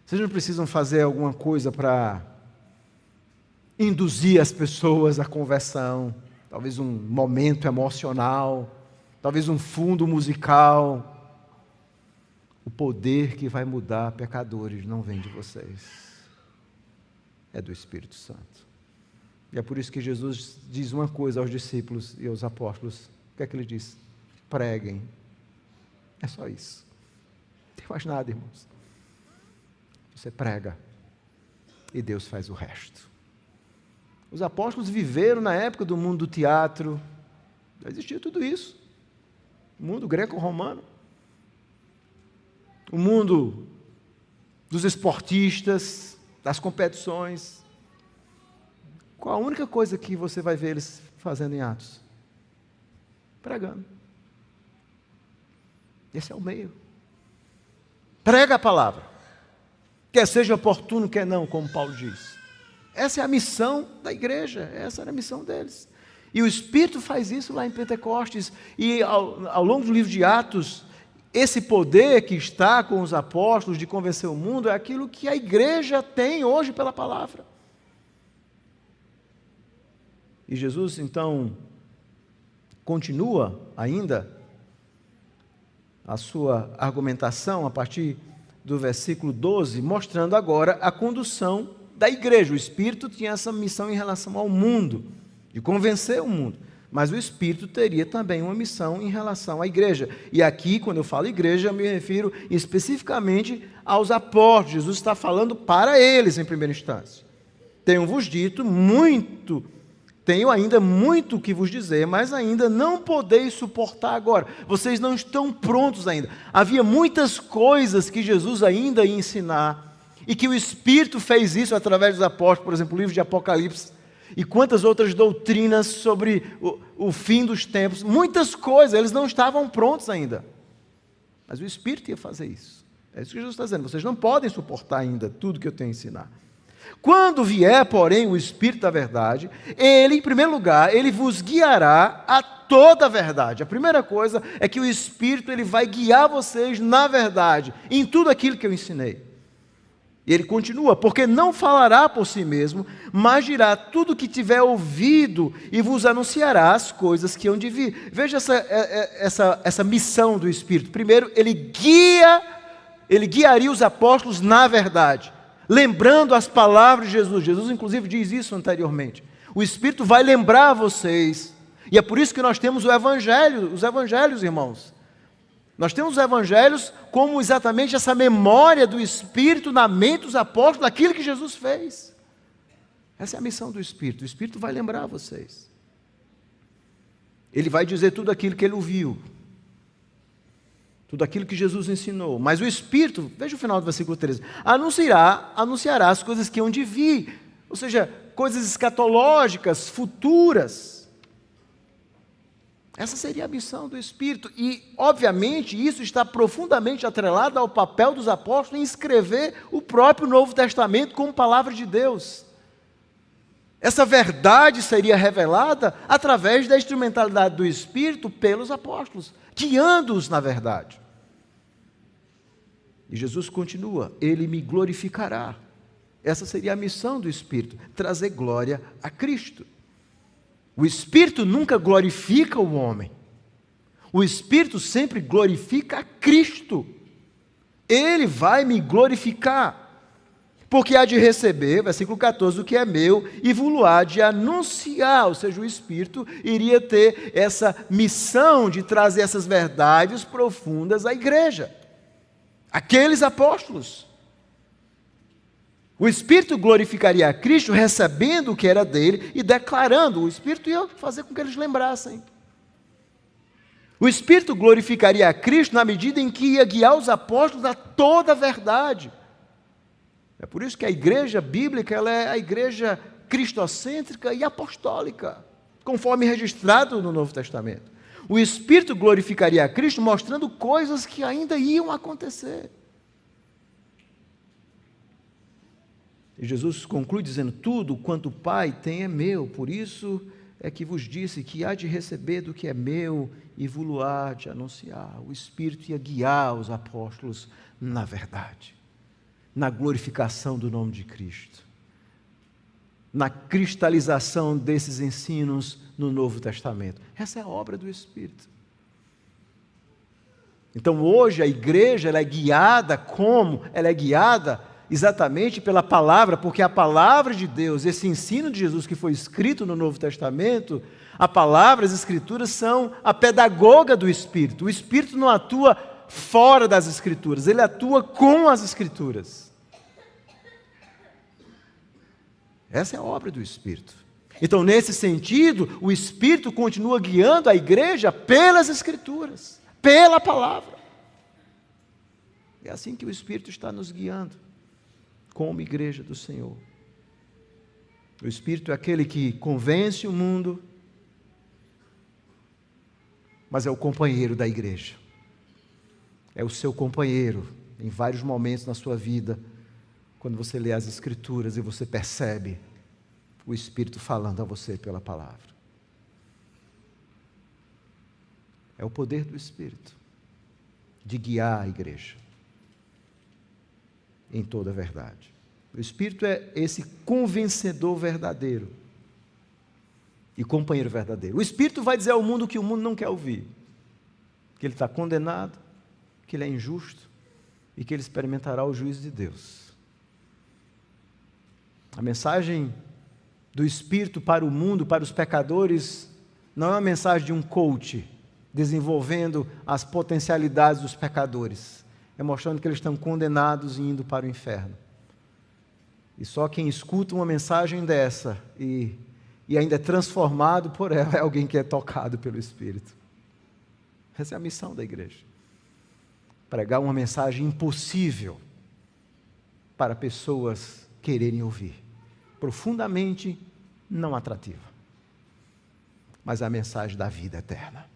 Vocês não precisam fazer alguma coisa para induzir as pessoas à conversão. Talvez um momento emocional. Talvez um fundo musical. O poder que vai mudar pecadores não vem de vocês. É do Espírito Santo. E é por isso que Jesus diz uma coisa aos discípulos e aos apóstolos. O que é que ele diz? Preguem. É só isso. Não tem mais nada, irmãos. Você prega e Deus faz o resto. Os apóstolos viveram na época do mundo do teatro. Já existia tudo isso. O mundo greco-romano. O mundo dos esportistas, das competições. Qual a única coisa que você vai ver eles fazendo em Atos? Pregando. Esse é o meio. Prega a palavra. Quer seja oportuno, quer não, como Paulo diz. Essa é a missão da igreja. Essa era a missão deles. E o Espírito faz isso lá em Pentecostes. E ao longo do livro de Atos, esse poder que está com os apóstolos de convencer o mundo é aquilo que a igreja tem hoje pela palavra. E Jesus, então, continua ainda a sua argumentação a partir do versículo 12, mostrando agora a condução da igreja. O Espírito tinha essa missão em relação ao mundo, de convencer o mundo, mas o Espírito teria também uma missão em relação à igreja. E aqui, quando eu falo igreja, eu me refiro especificamente aos apóstolos. Jesus está falando para eles em primeira instância. Tenho-vos dito muito. Tenho ainda muito o que vos dizer, mas ainda não podeis suportar agora. Vocês não estão prontos ainda. Havia muitas coisas que Jesus ainda ia ensinar, e que o Espírito fez isso através dos apóstolos, por exemplo, o livro de Apocalipse, e quantas outras doutrinas sobre o fim dos tempos. Muitas coisas, eles não estavam prontos ainda. Mas o Espírito ia fazer isso. É isso que Jesus está dizendo. Vocês não podem suportar ainda tudo que eu tenho a ensinar. Quando vier, porém, o Espírito da verdade, ele, em primeiro lugar, ele vos guiará a toda a verdade. A primeira coisa é que o Espírito ele vai guiar vocês na verdade, em tudo aquilo que eu ensinei. E ele continua, porque não falará por si mesmo, mas dirá tudo o que tiver ouvido e vos anunciará as coisas que hão de vir. Veja essa missão do Espírito. Primeiro, ele guiaria os apóstolos na verdade, lembrando as palavras de Jesus. Jesus, inclusive, diz isso anteriormente. O Espírito vai lembrar vocês, e é por isso que nós temos o Evangelho, os Evangelhos, irmãos. Nós temos os Evangelhos como exatamente essa memória do Espírito na mente dos apóstolos, daquilo que Jesus fez. Essa é a missão do Espírito. O Espírito vai lembrar vocês. Ele vai dizer tudo aquilo que ele ouviu, tudo aquilo que Jesus ensinou. Mas o Espírito, veja o final do versículo 13, anunciará as coisas que hão de vir, ou seja, coisas escatológicas, futuras. Essa seria a missão do Espírito. E, obviamente, isso está profundamente atrelado ao papel dos apóstolos em escrever o próprio Novo Testamento como palavra de Deus. Essa verdade seria revelada através da instrumentalidade do Espírito pelos apóstolos, guiando-os na verdade. E Jesus continua, ele me glorificará. Essa seria a missão do Espírito, trazer glória a Cristo. O Espírito nunca glorifica o homem. O Espírito sempre glorifica a Cristo. Ele vai me glorificar, porque há de receber, versículo 14, o que é meu, e vou há de anunciar, ou seja, o Espírito iria ter essa missão de trazer essas verdades profundas à igreja, aqueles apóstolos. O Espírito glorificaria a Cristo recebendo o que era dele e declarando. O Espírito ia fazer com que eles lembrassem. O Espírito glorificaria a Cristo na medida em que ia guiar os apóstolos a toda a verdade. É por isso que a igreja bíblica ela é a igreja cristocêntrica e apostólica, conforme registrado no Novo Testamento. O Espírito glorificaria a Cristo mostrando coisas que ainda iam acontecer. E Jesus conclui dizendo, tudo quanto o Pai tem é meu, por isso é que vos disse que há de receber do que é meu e vos há de anunciar. O Espírito ia guiar os apóstolos na verdade, na glorificação do nome de Cristo, na cristalização desses ensinos no Novo Testamento. Essa é a obra do Espírito. Então hoje a igreja ela é guiada como? Ela é guiada exatamente pela palavra, porque a palavra de Deus, esse ensino de Jesus que foi escrito no Novo Testamento, a palavra, as Escrituras são a pedagoga do Espírito. O Espírito não atua fora das Escrituras, ele atua com as Escrituras. Essa é a obra do Espírito. Então, nesse sentido, o Espírito continua guiando a igreja pelas Escrituras, pela palavra. É assim que o Espírito está nos guiando como igreja do Senhor. O Espírito é aquele que convence o mundo, mas é o companheiro da igreja. É o seu companheiro em vários momentos na sua vida, quando você lê as Escrituras e você percebe o Espírito falando a você pela palavra. É o poder do Espírito de guiar a igreja em toda a verdade. O Espírito é esse convencedor verdadeiro e companheiro verdadeiro. O Espírito vai dizer ao mundo o que o mundo não quer ouvir, que ele está condenado, que ele é injusto e que ele experimentará o juízo de Deus. A mensagem do Espírito para o mundo, para os pecadores, não é uma mensagem de um coach desenvolvendo as potencialidades dos pecadores. É mostrando que eles estão condenados e indo para o inferno. E só quem escuta uma mensagem dessa e ainda é transformado por ela é alguém que é tocado pelo Espírito. Essa é a missão da igreja. Pregar uma mensagem impossível para pessoas quererem ouvir. Profundamente não atrativa. Mas é a mensagem da vida eterna.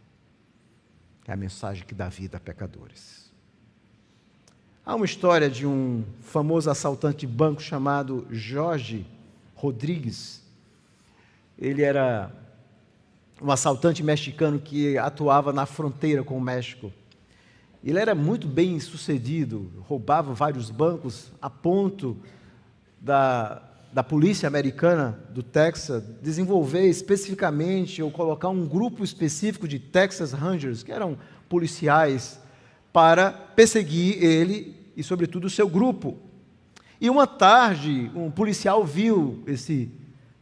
É a mensagem que dá vida a pecadores. Há uma história de um famoso assaltante de banco chamado Jorge Rodrigues. Ele era um assaltante mexicano que atuava na fronteira com o México. Ele era muito bem sucedido, roubava vários bancos, a ponto da polícia americana do Texas desenvolver especificamente ou colocar um grupo específico de Texas Rangers, que eram policiais, para perseguir ele e, sobretudo, o seu grupo. E uma tarde, um policial viu esse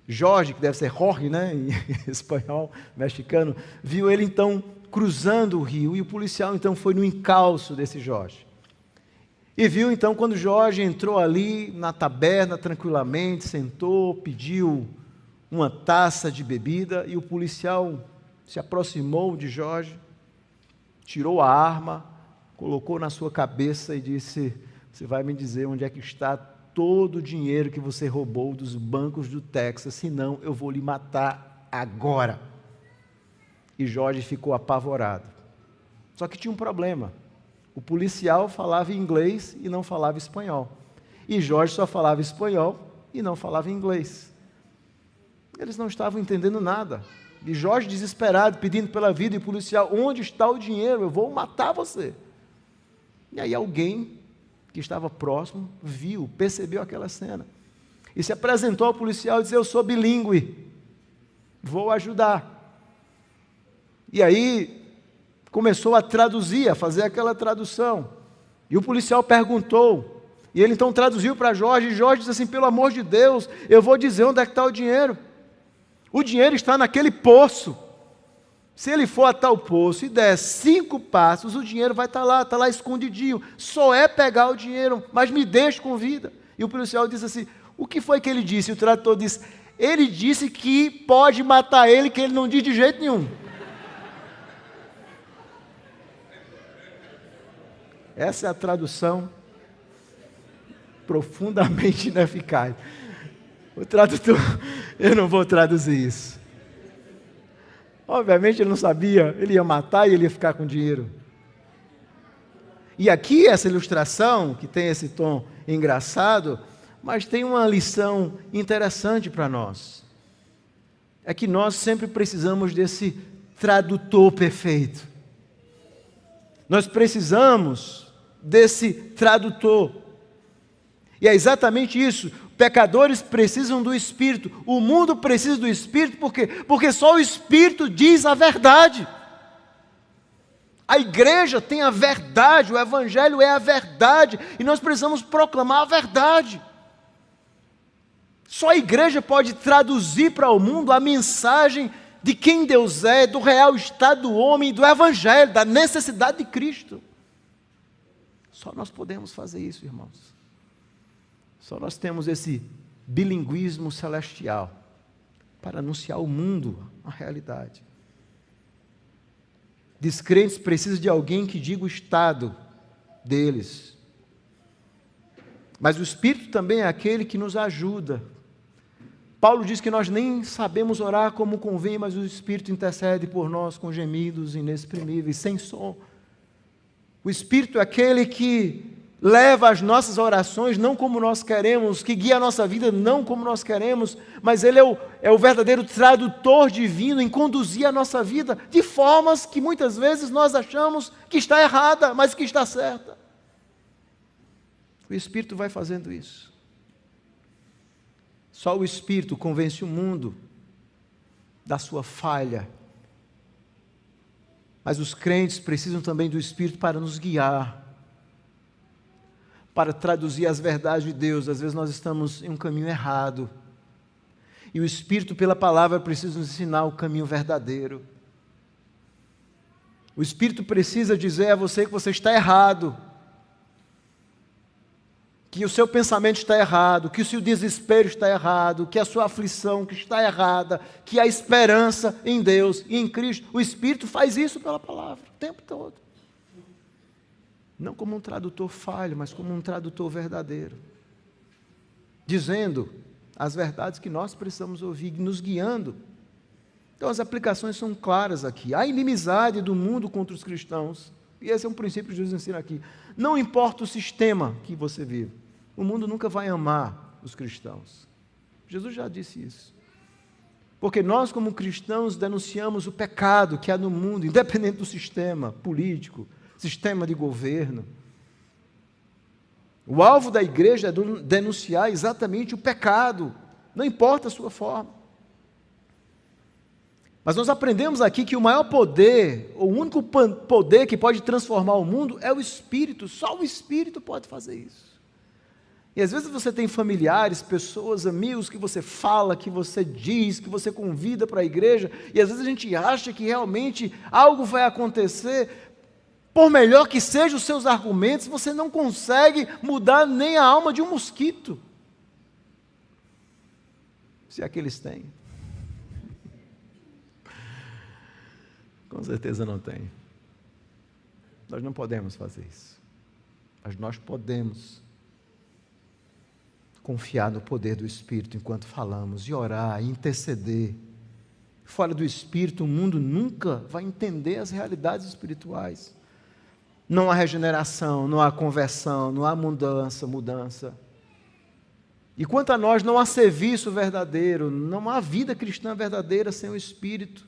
Jorge, que deve ser Jorge, né, em espanhol, mexicano, viu ele então cruzando o rio, e o policial então foi no encalço desse Jorge. E viu então quando Jorge entrou ali na taberna tranquilamente, sentou, pediu uma taça de bebida, e o policial se aproximou de Jorge, tirou a arma, colocou na sua cabeça e disse: você vai me dizer onde é que está todo o dinheiro que você roubou dos bancos do Texas, senão eu vou lhe matar agora. E Jorge ficou apavorado. Só que tinha um problema. O policial falava inglês e não falava espanhol. E Jorge só falava espanhol e não falava inglês. Eles não estavam entendendo nada. E Jorge, desesperado, pedindo pela vida, e o policial: onde está o dinheiro? Eu vou matar você. E aí alguém que estava próximo viu, percebeu aquela cena. E se apresentou ao policial e disse: eu sou bilíngue, vou ajudar. E aí começou a traduzir, a fazer aquela tradução. E o policial perguntou, e ele então traduziu para Jorge, e Jorge disse assim: pelo amor de Deus, eu vou dizer onde é que está o dinheiro. O dinheiro está naquele poço. Se ele for a tal poço e der 5 passos, o dinheiro vai estar lá escondidinho. Só é pegar o dinheiro, mas me deixe com vida. E o policial disse assim: o que foi que ele disse? E o tradutor disse: ele disse que pode matar ele, que ele não diz de jeito nenhum. Essa é a tradução profundamente ineficaz. O tradutor, eu não vou traduzir isso. Obviamente ele não sabia, ele ia matar e ele ia ficar com dinheiro. E aqui essa ilustração, que tem esse tom engraçado, mas tem uma lição interessante para nós. É que nós sempre precisamos desse tradutor perfeito. Nós precisamos desse tradutor. E é exatamente isso. Pecadores precisam do Espírito. O mundo precisa do Espírito, por quê? Porque só o Espírito diz a verdade. A igreja tem a verdade, o Evangelho é a verdade, e nós precisamos proclamar a verdade. Só a igreja pode traduzir para o mundo a mensagem de quem Deus é, do real estado do homem, do Evangelho, da necessidade de Cristo. Só nós podemos fazer isso, irmãos. Só nós temos esse bilinguismo celestial para anunciar ao mundo a realidade. Descrentes precisam de alguém que diga o estado deles. Mas o Espírito também é aquele que nos ajuda. Paulo diz que nós nem sabemos orar como convém, mas o Espírito intercede por nós com gemidos inexprimíveis, sem som. O Espírito é aquele que leva as nossas orações não como nós queremos, que guia a nossa vida não como nós queremos, mas Ele é o verdadeiro tradutor divino em conduzir a nossa vida de formas que muitas vezes nós achamos que está errada, mas que está certa. O Espírito vai fazendo isso. Só o Espírito convence o mundo da sua falha. Mas os crentes precisam também do Espírito para nos guiar, para traduzir as verdades de Deus. Às vezes nós estamos em um caminho errado. E o Espírito, pela palavra, precisa nos ensinar o caminho verdadeiro. O Espírito precisa dizer a você que você está errado, que o seu pensamento está errado, que o seu desespero está errado, que a sua aflição que está errada, que a esperança em Deus e em Cristo. O Espírito faz isso pela palavra, o tempo todo. Não como um tradutor falho, mas como um tradutor verdadeiro. Dizendo as verdades que nós precisamos ouvir, nos guiando. Então as aplicações são claras aqui. A inimizade do mundo contra os cristãos E esse é um princípio que Jesus ensina aqui. Não importa o sistema que você vive, o mundo nunca vai amar os cristãos. Jesus já disse isso. Porque nós, como cristãos, denunciamos o pecado que há no mundo, independente do sistema político, sistema de governo. O alvo da igreja é denunciar exatamente o pecado, não importa a sua forma. Mas nós aprendemos aqui que o maior poder, o único poder que pode transformar o mundo é o Espírito, só o Espírito pode fazer isso. E às vezes você tem familiares, pessoas, amigos que você fala, que você diz, que você convida para a igreja, e às vezes a gente acha que realmente algo vai acontecer, por melhor que sejam os seus argumentos, você não consegue mudar nem a alma de um mosquito. Se é que eles têm. Com certeza não tem. Nós não podemos fazer isso. Mas nós podemos confiar no poder do Espírito enquanto falamos, e orar, e interceder. Fora do Espírito, o mundo nunca vai entender as realidades espirituais. Não há regeneração, não há conversão, não há mudança. E quanto a nós, não há serviço verdadeiro, não há vida cristã verdadeira sem o Espírito.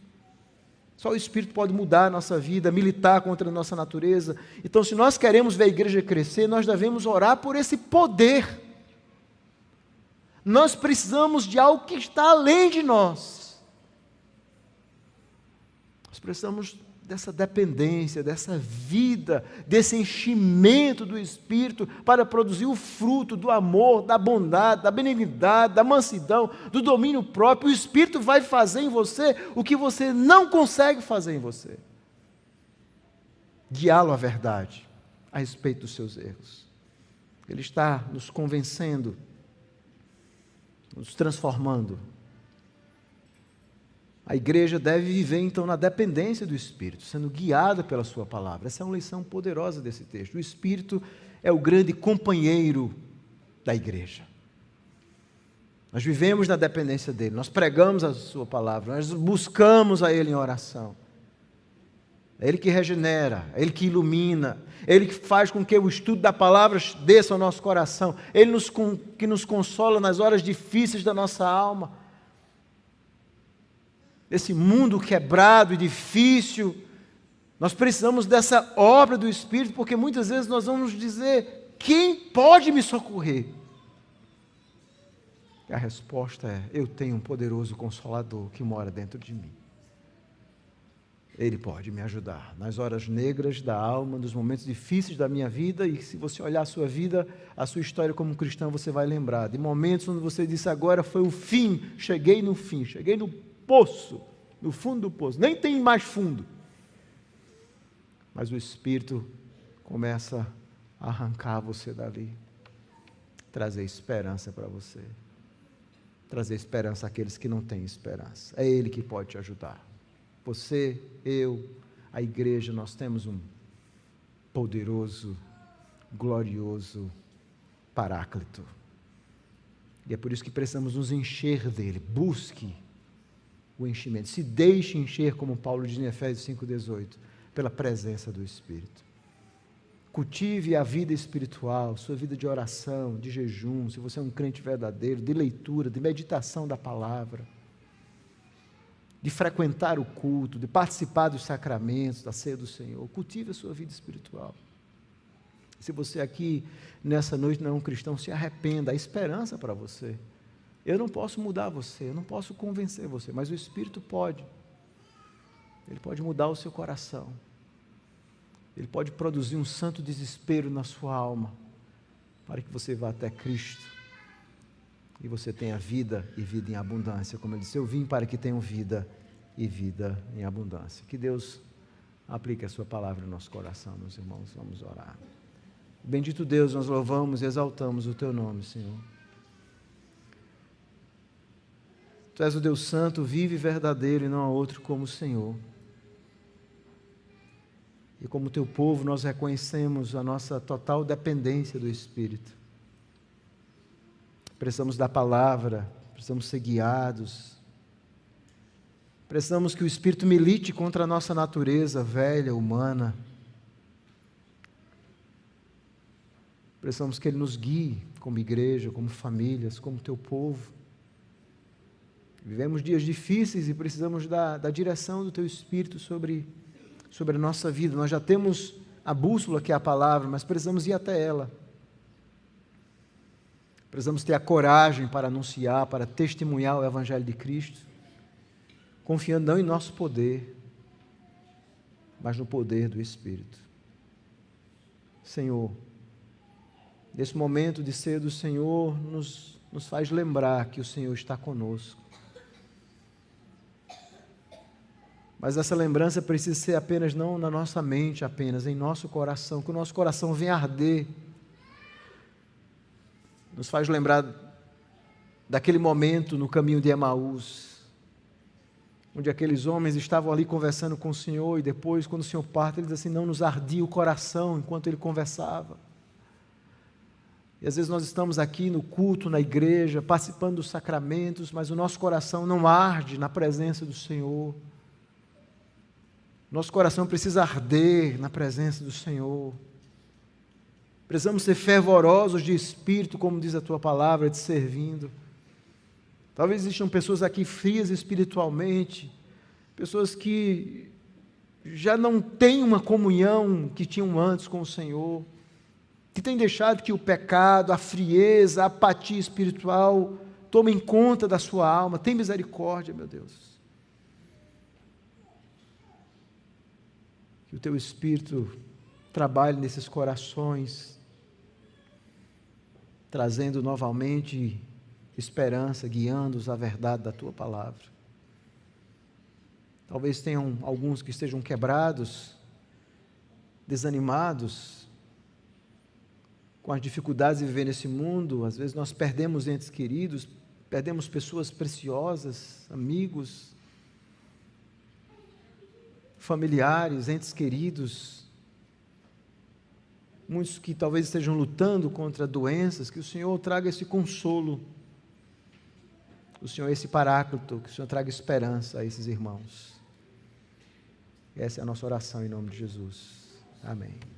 Só o Espírito pode mudar a nossa vida, militar contra a nossa natureza. Então, se nós queremos ver a igreja crescer, nós devemos orar por esse poder. Nós precisamos de algo que está além de nós. Nós precisamos dessa dependência, dessa vida, desse enchimento do Espírito para produzir o fruto do amor, da bondade, da benignidade, da mansidão, do domínio próprio. O Espírito vai fazer em você o que você não consegue fazer em você. Guiá-lo à verdade, a respeito dos seus erros. Ele está nos convencendo, nos transformando. A igreja deve viver, então, na dependência do Espírito, sendo guiada pela sua palavra. Essa é uma lição poderosa desse texto. O Espírito é o grande companheiro da igreja. Nós vivemos na dependência dele, nós pregamos a sua palavra, nós buscamos a ele em oração. É ele que regenera, é ele que ilumina, é ele que faz com que o estudo da palavra desça ao nosso coração, ele que nos consola nas horas difíceis da nossa alma. Esse mundo quebrado e difícil, nós precisamos dessa obra do Espírito, porque muitas vezes nós vamos dizer: quem pode me socorrer? E a resposta é: eu tenho um poderoso Consolador que mora dentro de mim. Ele pode me ajudar nas horas negras da alma, nos momentos difíceis da minha vida. E se você olhar a sua vida, a sua história como cristão, você vai lembrar de momentos onde você disse: agora foi o fim, cheguei no fim, cheguei no poço, no fundo do poço, nem tem mais fundo. Mas o Espírito começa a arrancar você dali, trazer esperança para você, trazer esperança àqueles que não têm esperança. É Ele que pode te ajudar. Você, eu, a igreja, nós temos um poderoso, glorioso Paráclito. E é por isso que precisamos nos encher dele. Busque o enchimento. Se deixe encher, como Paulo diz em Efésios 5,18, pela presença do Espírito. Cultive a vida espiritual, sua vida de oração, de jejum, se você é um crente verdadeiro, de leitura, de meditação da palavra, de frequentar o culto, de participar dos sacramentos, da ceia do Senhor. Cultive a sua vida espiritual. Se você aqui, nessa noite, não é um cristão, se arrependa, há esperança para você. Eu não posso mudar você, eu não posso convencer você, mas o Espírito pode. Ele pode mudar o seu coração. Ele pode produzir um santo desespero na sua alma, para que você vá até Cristo e você tenha vida e vida em abundância. Como ele disse: eu vim para que tenham vida e vida em abundância. Que Deus aplique a sua palavra no nosso coração, meus irmãos. Vamos orar. Bendito Deus, nós louvamos e exaltamos o teu nome, Senhor. Tu és o Deus santo, vivo e verdadeiro, e não há outro como o Senhor. E como teu povo, nós reconhecemos a nossa total dependência do Espírito. Precisamos da palavra, precisamos ser guiados. Precisamos que o Espírito milite contra a nossa natureza velha, humana. Precisamos que Ele nos guie como igreja, como famílias, como Teu povo. Vivemos dias difíceis e precisamos da direção do Teu Espírito sobre a nossa vida. Nós já temos a bússola, que é a palavra, mas precisamos ir até ela. Precisamos ter a coragem para anunciar, para testemunhar o Evangelho de Cristo, confiando não em nosso poder, mas no poder do Espírito. Senhor, nesse momento de ser do Senhor, nos faz lembrar que o Senhor está conosco. Mas essa lembrança precisa ser apenas não na nossa mente, apenas em nosso coração, que o nosso coração venha arder. Nos faz lembrar daquele momento no caminho de Emaús, onde aqueles homens estavam ali conversando com o Senhor, e depois, quando o Senhor parte, ele diz assim: não nos ardia o coração enquanto ele conversava. E às vezes nós estamos aqui no culto, na igreja, participando dos sacramentos, mas o nosso coração não arde na presença do Senhor. Nosso coração precisa arder na presença do Senhor. Precisamos ser fervorosos de espírito, como diz a Tua palavra, te servindo. Talvez existam pessoas aqui frias espiritualmente, pessoas que já não têm uma comunhão que tinham antes com o Senhor, que têm deixado que o pecado, a frieza, a apatia espiritual tomem conta da sua alma. Tem misericórdia, meu Deus. Que o Teu Espírito trabalhe nesses corações, trazendo novamente esperança, guiando-os à verdade da Tua palavra. Talvez tenham alguns que estejam quebrados, desanimados, com as dificuldades de viver nesse mundo. Às vezes nós perdemos entes queridos, perdemos pessoas preciosas, amigos, familiares, entes queridos, muitos que talvez estejam lutando contra doenças. Que o Senhor traga esse consolo, o Senhor esse paráclito, que o Senhor traga esperança a esses irmãos. Essa é a nossa oração em nome de Jesus. Amém.